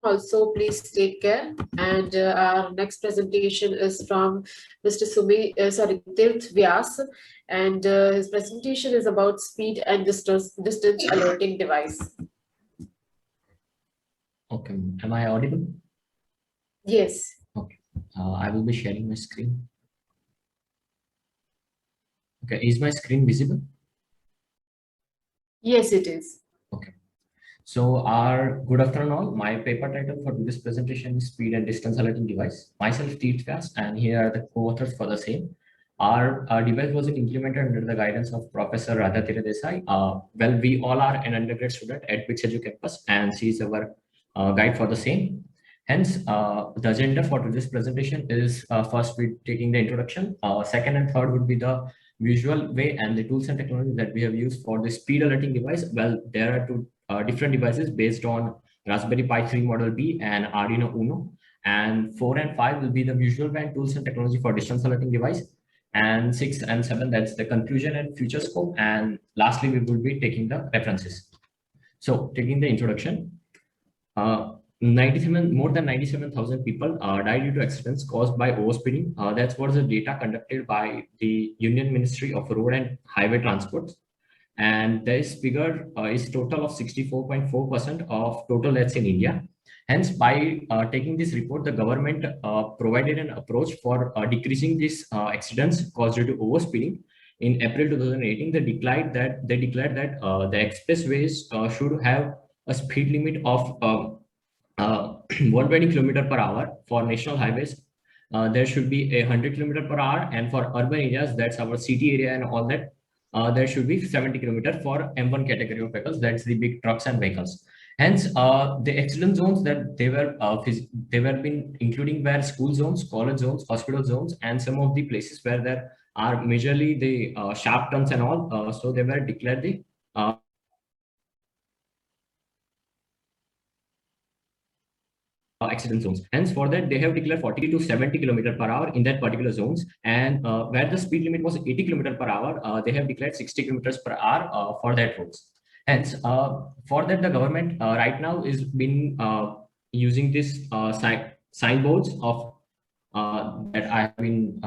also please take care. And our next presentation is from Mr. Tirth Vyas, and his presentation is about speed and distance alerting device. Okay, am I audible? Yes. Okay, I will be sharing my screen. Okay, is my screen visible? Yes, it is. Okay. So good afternoon all. My paper title for this presentation is Speed and Distance Alerting Device. Myself, Tirth Vyas, and here are the co-authors for the same. Our device was implemented under the guidance of Professor Radha Desai. Well, we all are an undergrad student at BITS campus, and she is our guide for the same. Hence, the agenda for this presentation is first we taking the introduction. Second and third would be the visual way and the tools and technologies that we have used for the speed alerting device. Well, there are two different devices based on Raspberry Pi 3 Model B and Arduino Uno. And 4 and 5 will be the visual way and tools and technology for distance alerting device. And 6 and 7, that's the conclusion and future scope. And lastly, we will be taking the references. So taking the introduction, more than 97,000 people died due to accidents caused by overspeeding. That was the data conducted by the Union Ministry of Road and Highway Transport. And this figure is total of 64.4% of total deaths in India. Hence, by taking this report, the government provided an approach for decreasing these accidents caused due to overspeeding. In April 2018, they declared that the expressways should have a speed limit of 120 km/h for national highways. There should be 100 km/h, and for urban areas, that's our city area and all that, there should be 70 km for M1 category of vehicles, that's the big trucks and vehicles. Hence, the accident zones that they were been including were school zones, college zones, hospital zones, and some of the places where there are majorly the sharp turns and all. So they were declared the accident zones. Hence, for that, they have declared 40 to 70 km/h in that particular zones. And where the speed limit was 80 km/h, they have declared 60 km/h for that roads. Hence, for that, the government right now is been using this signboards of that I have been.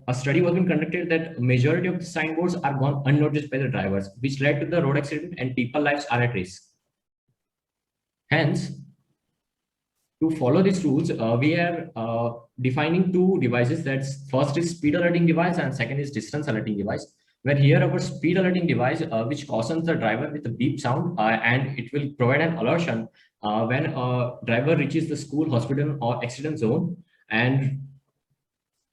A study was been conducted that majority of the signboards are gone unnoticed by the drivers, which led to the road accident and people lives are at risk. Hence, to follow these rules, we are defining two devices. That's first is speed alerting device and second is distance alerting device. Where here our speed alerting device, which cautions the driver with a beep sound, and it will provide an alertion when a driver reaches the school, hospital, or accident zone, and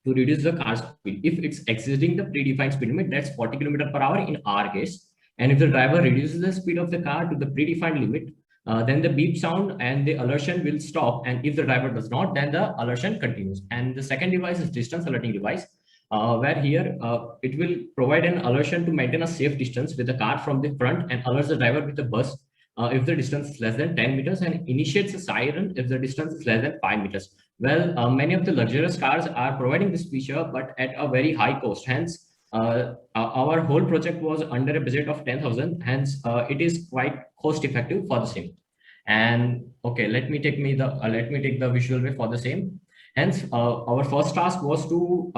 to reduce the car speed. If it's exceeding the predefined speed limit, that's 40 km/h in our case. And if the driver reduces the speed of the car to the predefined limit, then the beep sound and the alertion will stop. And if the driver does not, then the alertion continues. And the second device is distance alerting device, where here it will provide an alertion to maintain a safe distance with the car from the front and alerts the driver with the bus if the distance is less than 10 meters and initiates a siren if the distance is less than 5 meters. Well, many of the luxurious cars are providing this feature, but at a very high cost. Hence, our whole project was under a budget of 10,000. Hence, it is quite cost effective for the same. And okay, let me take the visual way for the same. Hence, our first task was to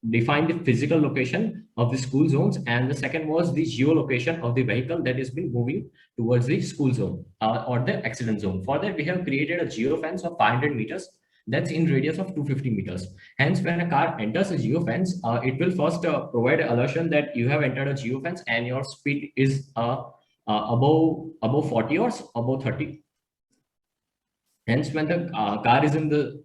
define the physical location of the school zones, and the second was the geolocation of the vehicle that has been moving towards the school zone or the accident zone. For that, we have created a geofence of 500 meters. That's in radius of 250 meters. Hence, when a car enters a geofence, it will first provide an alertion that you have entered a geofence and your speed is above 40 or above 30. Hence, when the car is in the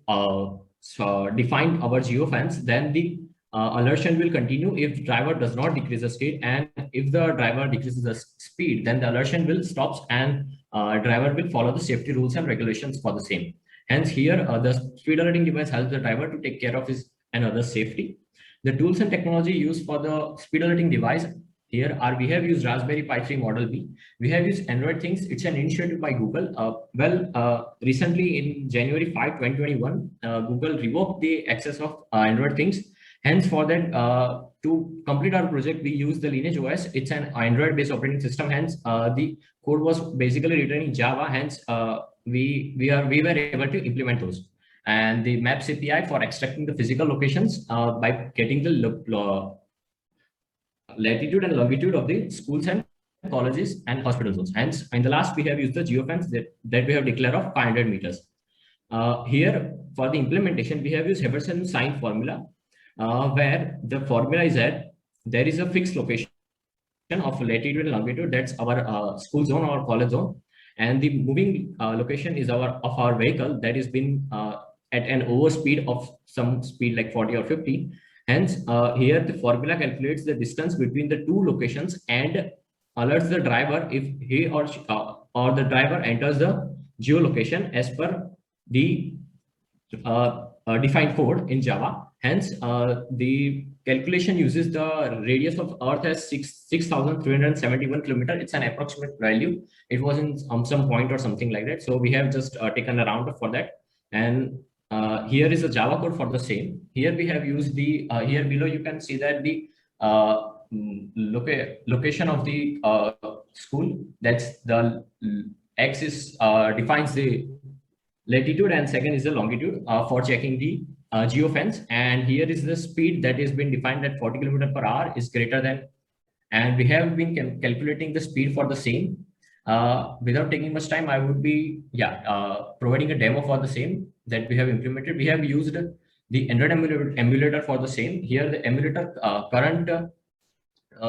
defined our geofence, then the alertion will continue if driver does not decrease the speed, and if the driver decreases the speed, then the alertion will stop and driver will follow the safety rules and regulations for the same. Hence, here the speed alerting device helps the driver to take care of his and other safety. The tools and technology used for the speed alerting device here are, we have used Raspberry Pi 3 Model B. We have used Android Things. It's an initiative by Google. Recently in January 5, 2021, Google revoked the access of Android Things. Hence, for that, to complete our project, we use the Lineage OS. It's an Android-based operating system. Hence, the code was basically written in Java. Hence, we were able to implement those. And the Maps API for extracting the physical locations by getting the latitude and longitude of the schools and colleges and hospital zones. Hence, in the last, we have used the geofence that we have declared of 500 meters. Here, for the implementation, we have used Everson sign formula, where the formula is that there is a fixed location of latitude and longitude. That's our school zone or college zone, and the moving location is our vehicle that is been at an overspeed of some speed like 40 or 50. Hence, here the formula calculates the distance between the two locations and alerts the driver if he or she, or the driver enters the geolocation as per the defined code in Java. Hence, the calculation uses the radius of Earth as 6,371 kilometer. It's an approximate value. It was in some point or something like that. So we have just taken a round for that. And here is the Java code for the same. Here we have used the, here below you can see that the location of the school, that's the X is defines the latitude and second is the longitude for checking the geofence. And here is the speed that has been defined at 40 kilometers per hour is greater than, and we have been calculating the speed for the same. Without taking much time, I would be providing a demo for the same that we have implemented. We have used the Android emulator for the same. Here the emulator current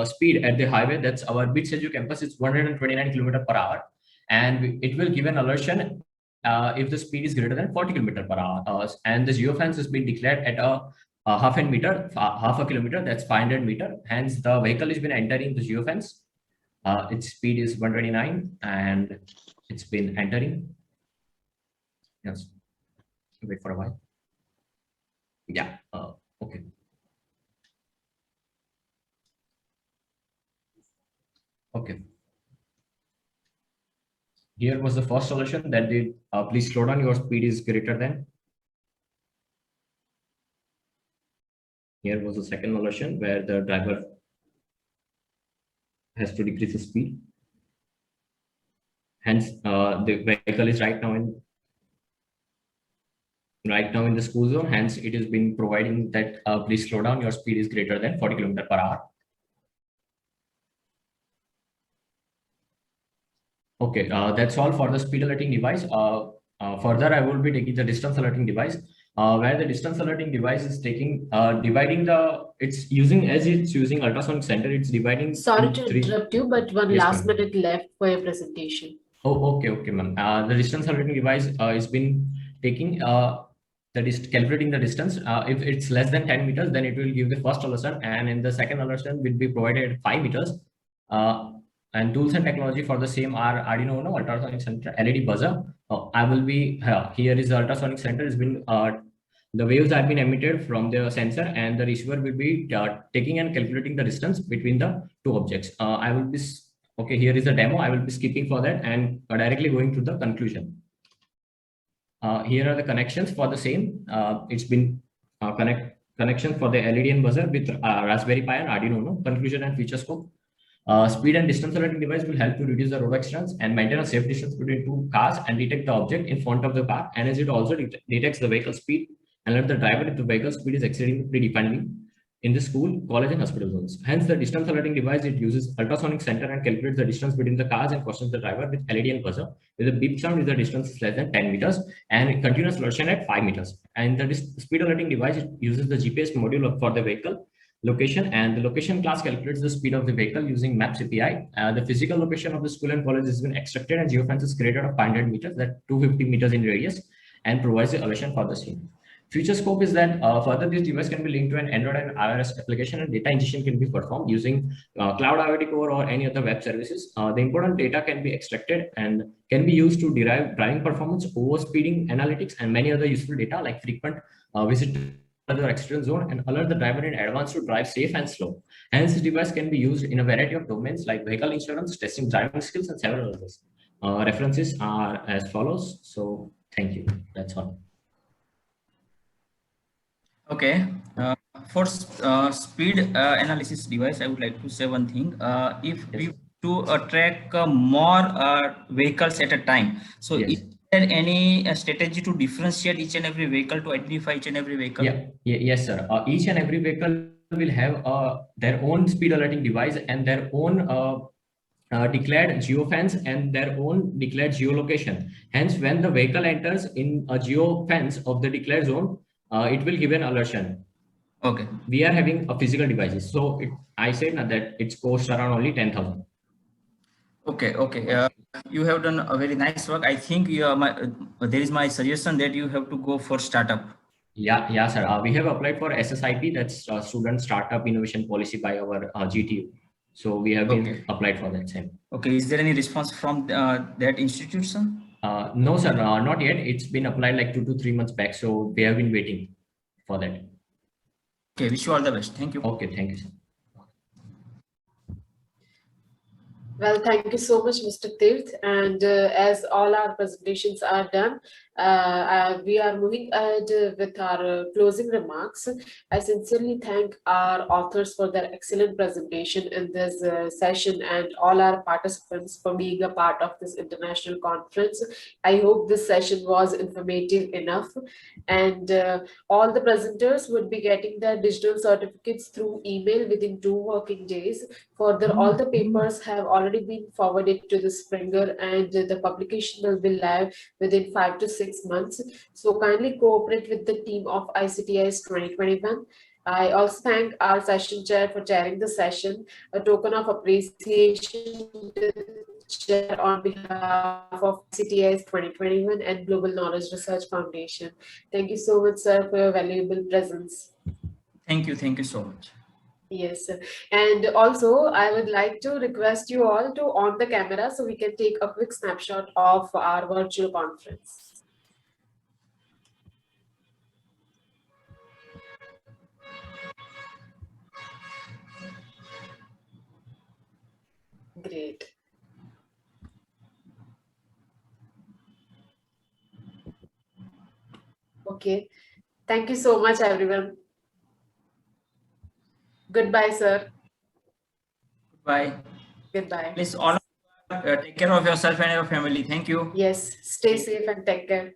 speed at the highway, that's our Bits Edu campus, is 129 kilometers per hour, and it will give an alertion if the speed is greater than 40 kilometers per hour. And the geofence has been declared at a half a kilometer, that's 500 meters. Hence, the vehicle has been entering the geofence. Its speed is 129 and it's been entering. Yes, wait for a while. Yeah, okay. Okay. Here was the first solution that did, please slow down, your speed is greater than. Here was the second solution where the driver has to decrease the speed. Hence, the vehicle is right now in the school zone. Hence, it has been providing that please slow down, your speed is greater than 40 kilometers per hour. Okay, that's all for the speed alerting device. Further, I will be taking the distance alerting device, where the distance alerting device is taking it's using ultrasonic center. It's dividing. Sorry to interrupt you, but one Yes, last minute left for your presentation. Oh, okay, ma'am. The distance alerting device is been taking calculating the distance. If it's less than 10 meters, then it will give the first alertion, and in the second alertion will be provided at 5 meters. And tools and technology for the same are Arduino Uno, ultrasonic center, LED buzzer. I will be here is the ultrasonic center has been the waves have been emitted from the sensor, and the receiver will be taking and calculating the distance between the two objects. I will be okay. Here is the demo. I will be skipping for that and directly going to the conclusion. Here are the connections for the same. It's been connection for the LED and buzzer with Raspberry Pi and Arduino Uno. Conclusion and feature scope. Speed and distance alerting device will help to reduce the road accidents and maintain a safe distance between two cars and detect the object in front of the car. And as it also detects the vehicle speed and let the driver if the vehicle speed is exceeding predefined in the school, college, and hospital zones. Hence, the distance alerting device, it uses ultrasonic center and calculates the distance between the cars and questions the driver with LED and buzzer. With a beep sound, if the distance is less than 10 meters, and continuous alertion at 5 meters. And the speed alerting device, it uses the GPS module for the vehicle location, and the location class calculates the speed of the vehicle using Maps API. The physical location of the school and college has been extracted, and geofence is created of 500 meters, that 250 meters in radius, and provides the alertion for the same. Feature scope is that further this device can be linked to an Android and iOS application, and data ingestion can be performed using Cloud IoT Core or any other web services. The important data can be extracted and can be used to derive driving performance, overspeeding analytics, and many other useful data like frequent visit or accident zone, and alert the driver in advance to drive safe and slow. Hence, this device can be used in a variety of domains like vehicle insurance, testing driving skills, and several others. References are as follows. So, thank you. That's all. Okay. For speed analysis device, I would like to say one thing. If we to track more vehicles at a time. So Yes. is there any strategy to differentiate each and every vehicle, to identify each and every vehicle? Yes, sir. Each and every vehicle will have their own speed alerting device and their own declared geofence and their own declared geolocation. Hence, when the vehicle enters in a geofence of the declared zone, it will give an alertion. Okay. We are having a physical devices. So I said that it's cost around only 10,000. Okay. You have done a very nice work. I think there is my suggestion that you have to go for startup. Yeah, sir. We have applied for SSIP, that's Student Startup Innovation Policy by our GTU. So we have been applied for that same. Okay. Is there any response from that institution? No, sir. Not yet. It's been applied like 2 to 3 months back. So we have been waiting for that. Okay. Wish you all the best. Thank you. Okay. Thank you, sir. Well, thank you so much, Mr. Tirth. And as all our presentations are done, we are moving ahead with our closing remarks. I sincerely thank our authors for their excellent presentation in this session and all our participants for being a part of this international conference. I hope this session was informative enough, and all the presenters would be getting their digital certificates through email within 2 working days. Further, all the papers have already been forwarded to the Springer, and the publication will be live within 5 to 6 months. So kindly cooperate with the team of ICTS 2021. I also thank our session chair for chairing the session, a token of appreciation to the chair on behalf of ICTS 2021 and Global Knowledge Research Foundation. Thank you so much, sir, for your valuable presence. Thank you so much. Yes, and also I would like to request you all to on the camera so we can take a quick snapshot of our virtual conference. Great. Okay, thank you so much, everyone. Goodbye, sir. Bye. Goodbye. Please all take care of yourself and your family. Thank you. Yes, stay safe and take care.